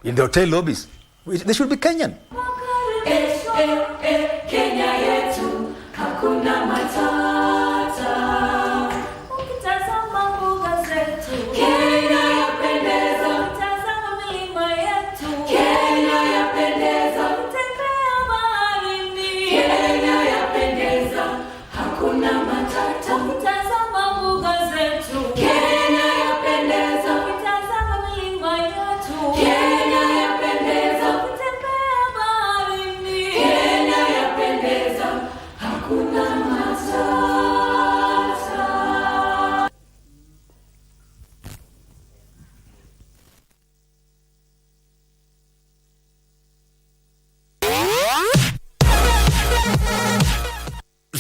In the hotel lobbies? They should be Kenyan. Kenya yetu, hakuna matata. Ukitazama mbuga zetu, Kenya yapendeza. Ukitazama milima yetu, Kenya yapendeza. Ukitembea baharini, Kenya yapendeza. Hakuna matata. Ukitazama mbuga zetu, Kenya yapendeza. Ukitazama milima yetu, Kenya yapendeza. Ukitembea baharini, Kenya yapendeza. Hakuna matata.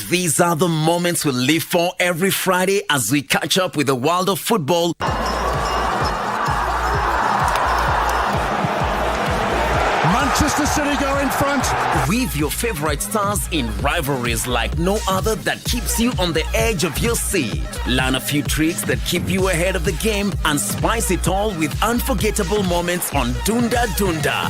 These are the moments we live for every Friday as we catch up with the world of football. Manchester City go in front. With your favorite stars in rivalries like no other that keeps you on the edge of your seat. Learn a few tricks that keep you ahead of the game and spice it all with unforgettable moments on Dunda Dunda.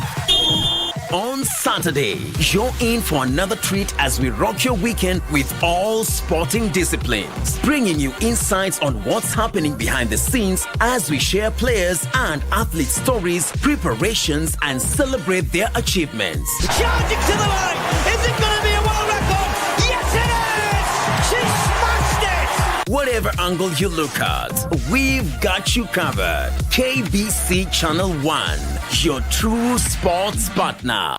On Saturday, you're in for another treat as we rock your weekend with all sporting disciplines, bringing you insights on what's happening behind the scenes as we share players and athlete stories, preparations, and celebrate their achievements. Charging to the line. Is it going to be a world record? Yes, it is. She smashed it. Whatever angle you look at, we've got you covered. KBC Channel 1, your true sports partner.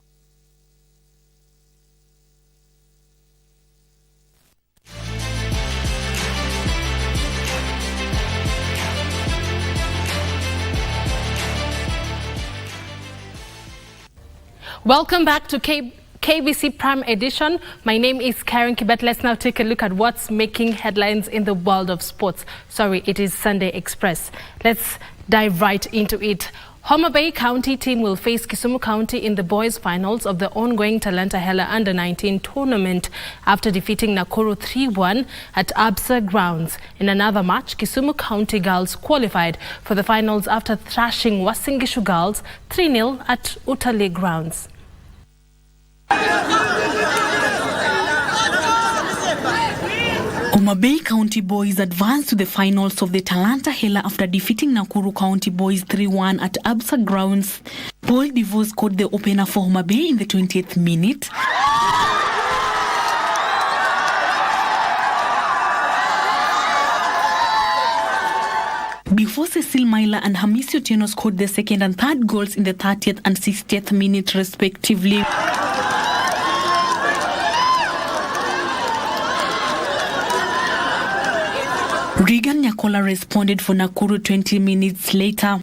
Welcome back to KBC Prime Edition. My name is Karen Kibet. Let's now take a look at what's making headlines in the world of sports. Sorry, it is Sunday Express. Let's dive right into it. Homa Bay County team will face Kisumu County in the boys' finals of the ongoing Talanta Hela Under-19 tournament after defeating Nakuru 3-1 at Absa grounds. In another match, Kisumu County girls qualified for the finals after thrashing Uasin Gishu girls 3-0 at Utalii grounds. Homa Bay County boys advanced to the finals of the Talanta Hela after defeating Nakuru County boys 3-1 at Absa grounds. Paul DeVos scored the opener for Homa Bay in the 20th minute. Before Cecile Myla and Hamisi Otieno scored the second and third goals in the 30th and 60th minute respectively. Regan Nyakola responded for Nakuru 20 minutes later.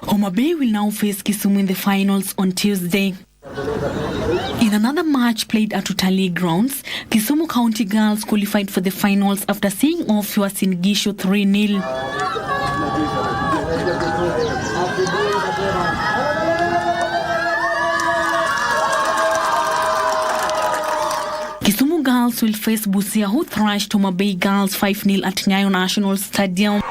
Homa Bay will now face Kisumu in the finals on Tuesday. In another match played at Utalii grounds, Kisumu County girls qualified for the finals after seeing off Uasin Gishu 3-0. Kisumu girls will face Busia, who thrashed Homa Bay girls 5-0 at Nyayo National Stadium.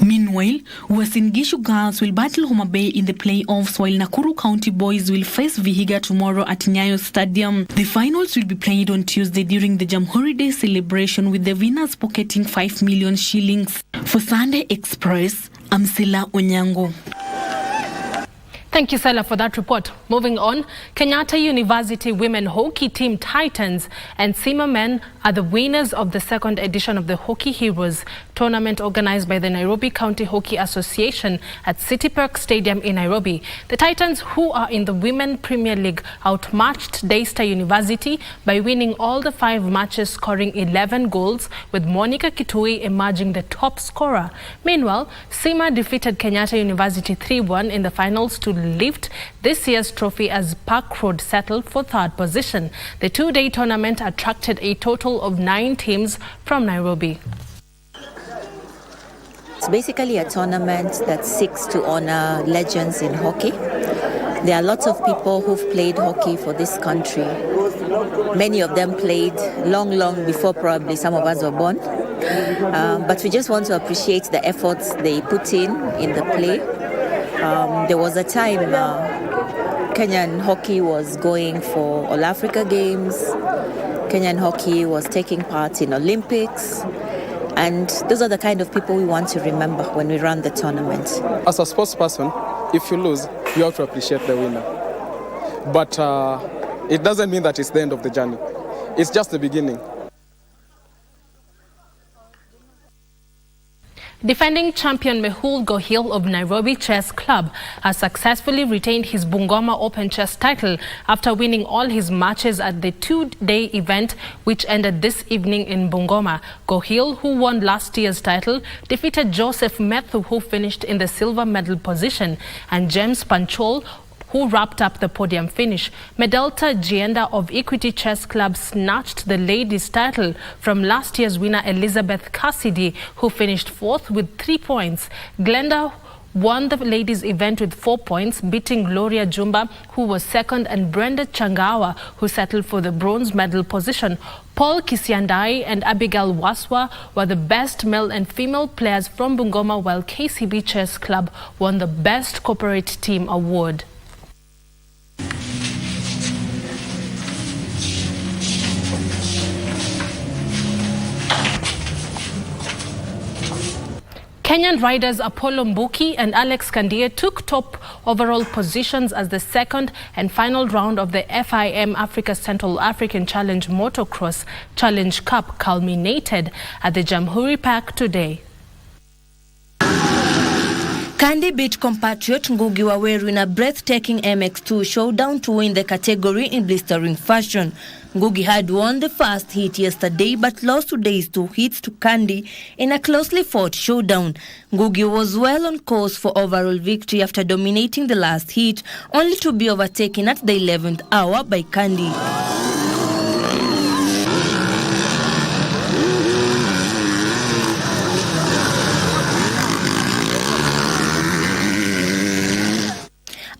Meanwhile, Uasin Gishu girls will battle Homa Bay in the playoffs, while Nakuru County boys will face Vihiga tomorrow at Nyayo Stadium. The finals will be played on Tuesday during the Jamhuri Day celebration, with the winners pocketing 5 million shillings. For Sunday Express, I'm Sila Onyango. Thank you, Sela, for that report. Moving on, Kenyatta University women hockey team Titans and Sima men are the winners of the second edition of the Hockey Heroes tournament organized by the Nairobi County Hockey Association at City Park Stadium in Nairobi. The Titans, who are in the Women Premier League, outmatched Daystar University by winning all the 5 matches, scoring 11 goals, with Monica Kitui emerging the top scorer. Meanwhile, Sima defeated Kenyatta University 3-1 in the finals to lift this year's trophy as Park Road settled for 3rd position. The 2-day tournament attracted a total of 9 teams from Nairobi. It's basically a tournament that seeks to honor legends in hockey. There are lots of people who've played hockey for this country. Many of them played long before probably some of us were born. But we just want to appreciate the efforts they put in the play. There was a time Kenyan hockey was going for All Africa Games. Kenyan hockey was taking part in Olympics. And those are the kind of people we want to remember when we run the tournament. As a sports person, if you lose, you have to appreciate the winner. But it doesn't mean that it's the end of the journey. It's just the beginning. Defending champion Mehul Gohil of Nairobi Chess Club has successfully retained his Bungoma Open Chess title after winning all his matches at the two-day event which ended this evening in Bungoma. Gohil, who won last year's title, defeated Joseph Methu, who finished in the silver medal position, and James Panchol, who wrapped up the podium finish. Medelta Gienda of Equity Chess Club snatched the ladies' title from last year's winner Elizabeth Cassidy, who finished fourth with 3 points. Glenda won the ladies' event with 4 points, beating Gloria Jumba, who was second, and Brenda Changawa, who settled for the bronze medal position. Paul Kisiandai and Abigail Waswa were the best male and female players from Bungoma, while KCB Chess Club won the Best Corporate Team Award. Kenyan riders Apollo Mbuki and Alex Kandia took top overall positions as the second and final round of the FIM Africa Central African Challenge Motocross Challenge Cup culminated at the Jamhuri Park today. Kandi beat compatriot Ngugi Waweru in a breathtaking MX2 showdown to win the category in blistering fashion. Ngugi had won the first heat yesterday but lost today's 2 heats to Kandi in a closely fought showdown. Ngugi was well on course for overall victory after dominating the last heat, only to be overtaken at the 11th hour by Kandi.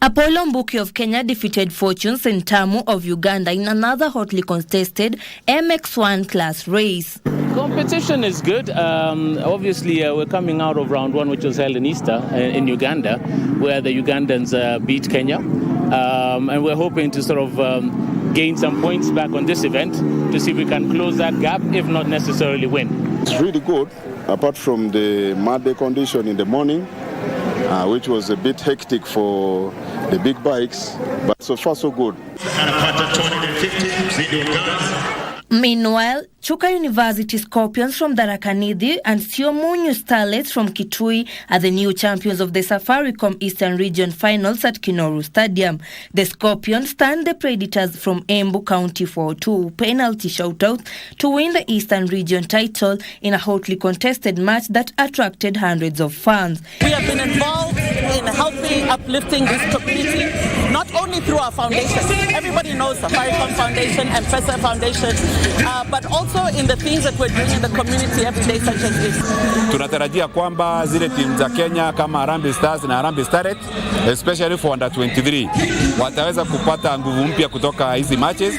Apollo Mbuki of Kenya defeated Fortune Sentamu of Uganda in another hotly contested MX1 class race. Competition is good. Obviously, we're coming out of round 1, which was held in Easter in Uganda, where the Ugandans beat Kenya. And we're hoping to sort of gain some points back on this event to see if we can close that gap, if not necessarily win. It's really good, apart from the mud condition in the morning, which was a bit hectic for the big bikes, but so far so good. Meanwhile, Chuka University Scorpions from Tharaka-Nithi and Siomunyu Starlets from Kitui are the new champions of the Safaricom Eastern Region Finals at Kinoru Stadium. The Scorpions stand the Predators from Embu County for 2 penalty shootouts to win the Eastern Region title in a hotly contested match that attracted hundreds of fans. We have been involved in helping uplifting this community, not only through our foundation. Everybody knows Safaricom Foundation and Pesa Foundation, but also in the things that we're doing in the community every day, such as this. Tunatarajia kwamba zile timu za Kenya kama Harambee Stars na Harambee Starlets, especially for under 23, wataweza kupata nguvu mpya kutoka hizi matches.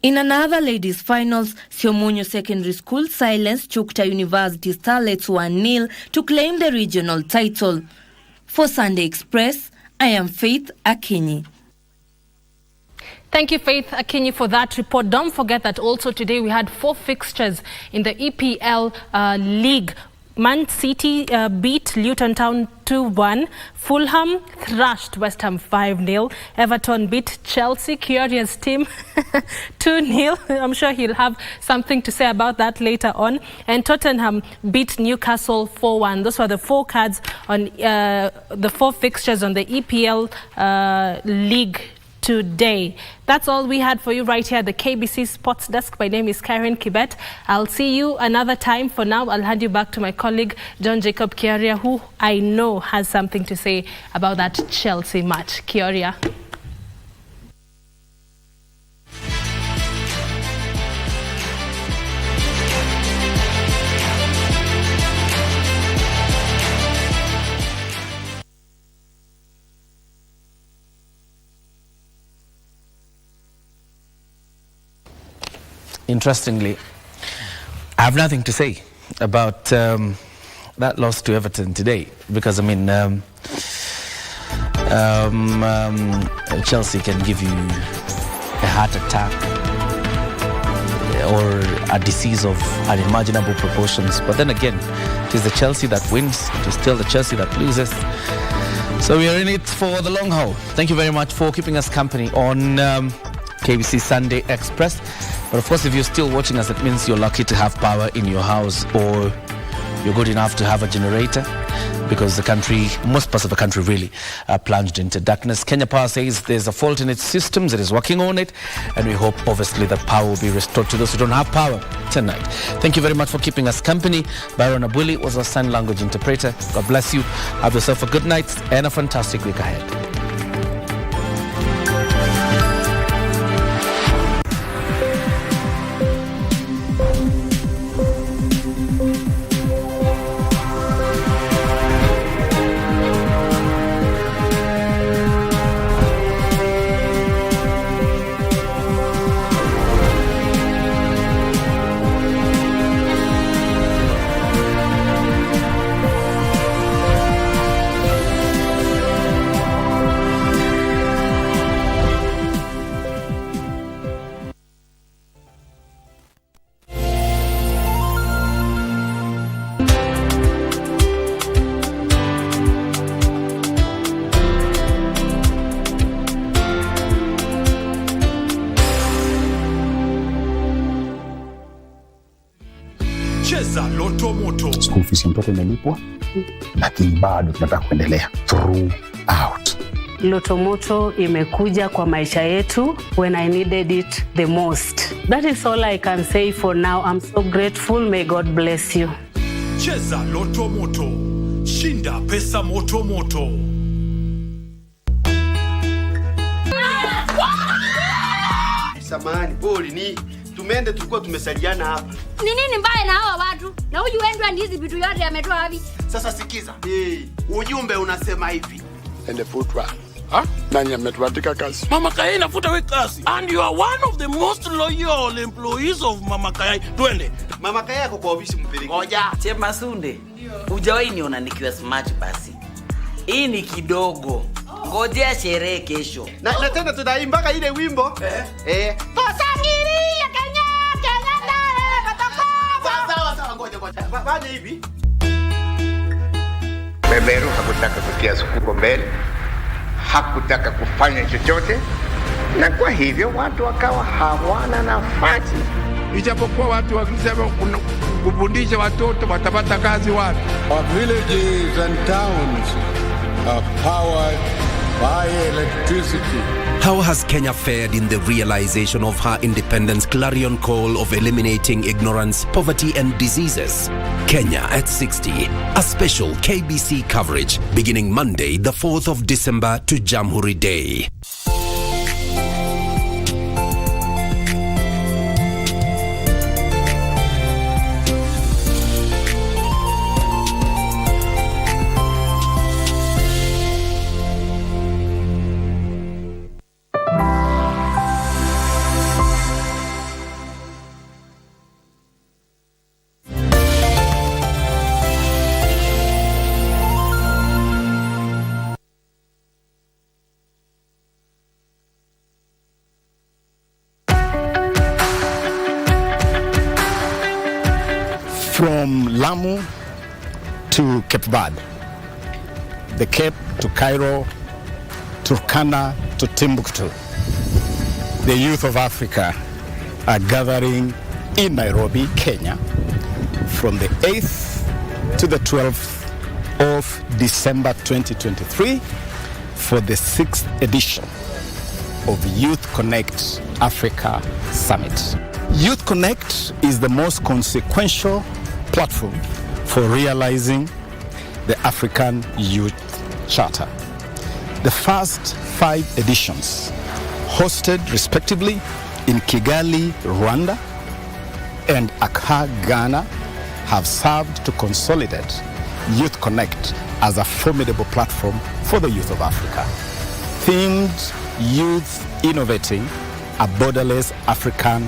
In another ladies' finals, Siomunyu Secondary School silenced Chukta University Starlets 1-0 to claim the regional title. For Sunday Express, I am Faith Akinyi. Thank you, Faith Akinyi, for that report. Don't forget that also today we had 4 fixtures in the EPL League. Man City beat Luton Town 2-1. Fulham thrashed West Ham 5-0. Everton beat Chelsea, Kioria's team, 2-0. I'm sure he'll have something to say about that later on. And Tottenham beat Newcastle 4-1. Those were the 4 cards on the 4 fixtures on the EPL League today. That's all we had for you right here at the KBC Sports Desk. My name is Karen Kibet. I'll see you another time. For now, I'll hand you back to my colleague, John Jacob Kioria, who I know has something to say about that Chelsea match. Kioria. Interestingly, I have nothing to say about that loss to Everton today, because I mean Chelsea can give you a heart attack or a disease of unimaginable proportions, but then again, it is the Chelsea that wins, it is still the Chelsea that loses. So we are in it for the long haul. Thank you very much for keeping us company on KBC Sunday Express. But of course, if you're still watching us, it means you're lucky to have power in your house or you're good enough to have a generator, because the country, most parts of the country really, are plunged into darkness. Kenya Power says there's a fault in its systems. It is working on it, and we hope, obviously, that power will be restored to those who don't have power tonight. Thank you very much for keeping us company. Byron Abuli was our sign language interpreter. God bless you. Have yourself a good night and a fantastic week ahead. Cheza Loto Moto. School fees mtoto imelipwa, lakini bado tunataka kuendelea throughout. Loto Moto imekuja kwa maisha yetu when I needed it the most. That is all I can say for now. I'm so grateful. May God bless you. Cheza Loto Moto. Shinda pesa moto moto. Samahani, boli ni tumeende tulikuwa tumesaliana hapa. Ni nini mbaya na hawa watu? Na huyu wendwa ndizi vitu yote ametoa wapi? Sasa sikiza. Ujumbe unasema hivi. Ende futwa. Nani ametuandika kazi? Mama Kayai nafuta we kazi. And you are one of the most loyal employees of Mama Kayai. Twende. Mama Kayai yako kwa ofisi mpeleke. Ngoja, Chema Sunde. Hujawahi niona nikiwa smart basi. Hii ni kidogo. Ngojea sherehe kesho. Na tena tunaimba ile wimbo. Tusangirie Kenya, Kenya nae patako. Sawa, ngoja. Fanya hivi. Beberu hakutaka kutia sukuko mbele. Hakutaka kufanya chochote. Na kwa hivyo watu wakawa hawana nafasi. Ijapokuwa watu wakisema kufundisha watoto watapata kazi wapi? Our villages and towns are powered by electricity. How has Kenya fared in the realization of her independence clarion call of eliminating ignorance, poverty and diseases? Kenya at 60. A special KBC coverage beginning Monday, the 4th of December to Jamhuri Day. From Lamu to Cape Verde, the Cape to Cairo, Turkana to Timbuktu, the youth of Africa are gathering in Nairobi, Kenya, from the 8th to the 12th of December 2023 for the 6th edition of Youth Connect Africa Summit. Youth Connect is the most consequential platform for realizing the African Youth Charter. The first 5 editions, hosted respectively in Kigali, Rwanda, and Accra, Ghana, have served to consolidate Youth Connect as a formidable platform for the youth of Africa. Themed Youth Innovating a Borderless African